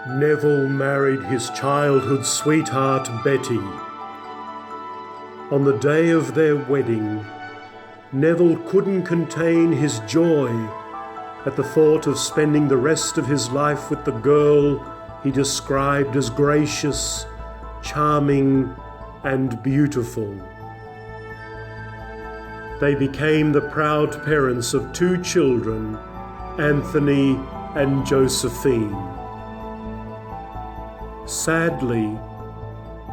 Neville married his childhood sweetheart Betty. On the day of their wedding, Neville couldn't contain his joy at the thought of spending the rest of his life with the girl he described as gracious, charming, and beautiful. They became the proud parents of 2 children, Anthony and Josephine. Sadly,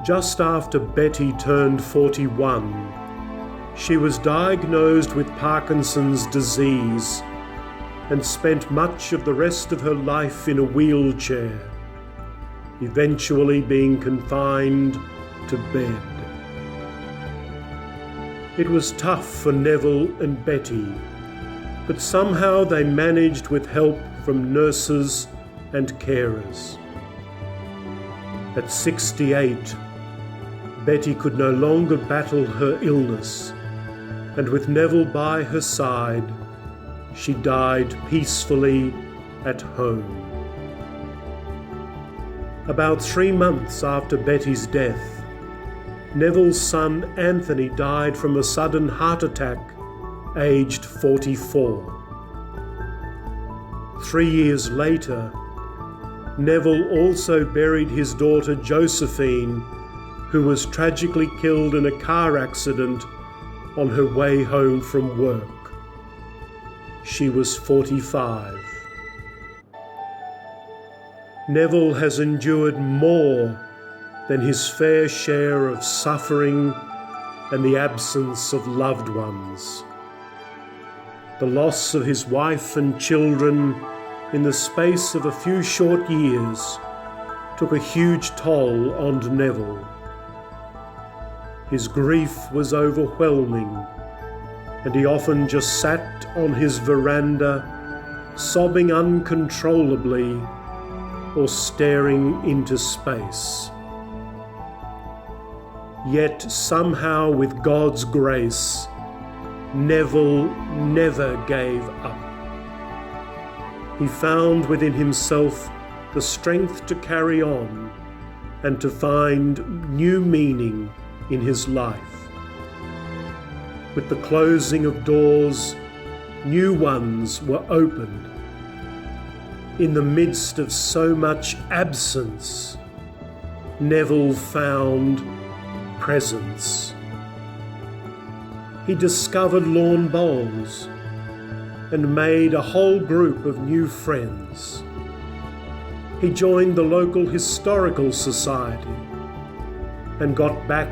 just after Betty turned 41, she was diagnosed with Parkinson's disease and spent much of the rest of her life in a wheelchair, eventually being confined to bed. It was tough for Neville and Betty, but somehow they managed with help from nurses and carers. At 68, Betty could no longer battle her illness, and with Neville by her side, she died peacefully at home. About 3 months after Betty's death, Neville's son Anthony died from a sudden heart attack, aged 44. 3 years later, Neville also buried his daughter Josephine, who was tragically killed in a car accident on her way home from work. She was 45. Neville has endured more than his fair share of suffering and the absence of loved ones. The loss of his wife and children in the space of a few short years took a huge toll on Neville. His grief was overwhelming, and he often just sat on his veranda, sobbing uncontrollably or staring into space. Yet somehow, with God's grace, Neville never gave up. He found within himself the strength to carry on and to find new meaning in his life. With the closing of doors, new ones were opened. In the midst of so much absence, Neville found presence. He discovered lawn bowls and made a whole group of new friends. He joined the local historical society and got back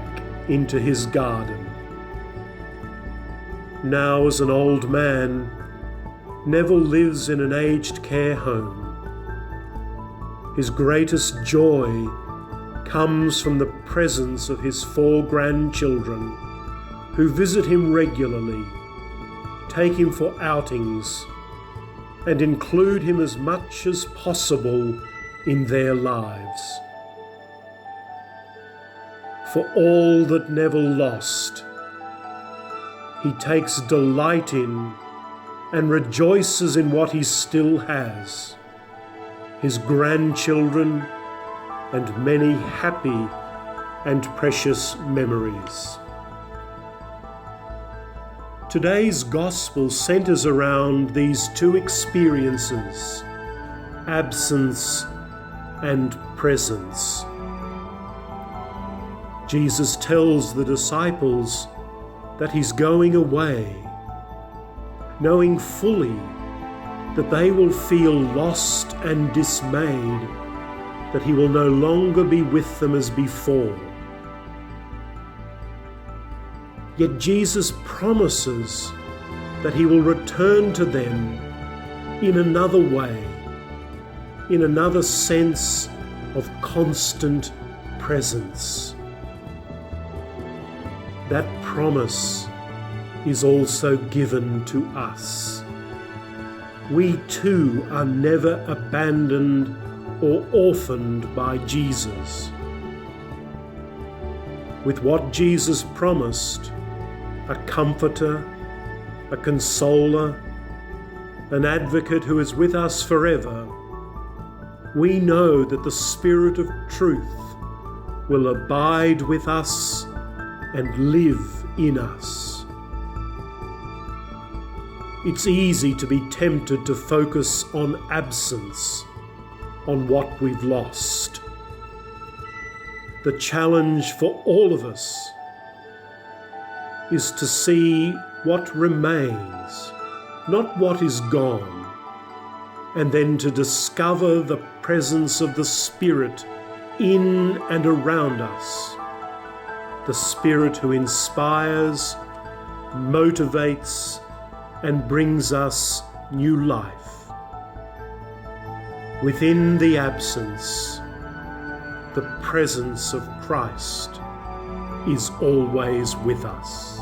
into his garden. Now, as an old man, Neville lives in an aged care home. His greatest joy comes from the presence of his 4 grandchildren, who visit him regularly, take him for outings, and include him as much as possible in their lives. For all that Neville lost, he takes delight in and rejoices in what he still has: his grandchildren and many happy and precious memories. Today's gospel centers around these 2 experiences: absence and presence. Jesus tells the disciples that he's going away, knowing fully that they will feel lost and dismayed, that he will no longer be with them as before. Yet Jesus promises that he will return to them in another way, in another sense of constant presence. That promise is also given to us. We too are never abandoned or orphaned by Jesus. With what Jesus promised, a comforter, a consoler, an advocate who is with us forever, we know that the Spirit of truth will abide with us and live in us. It's easy to be tempted to focus on absence, on what we've lost. The challenge for all of us is to see what remains, not what is gone, and then to discover the presence of the Spirit in and around us, the Spirit who inspires, motivates, and brings us new life. Within the absence, the presence of Christ is always with us.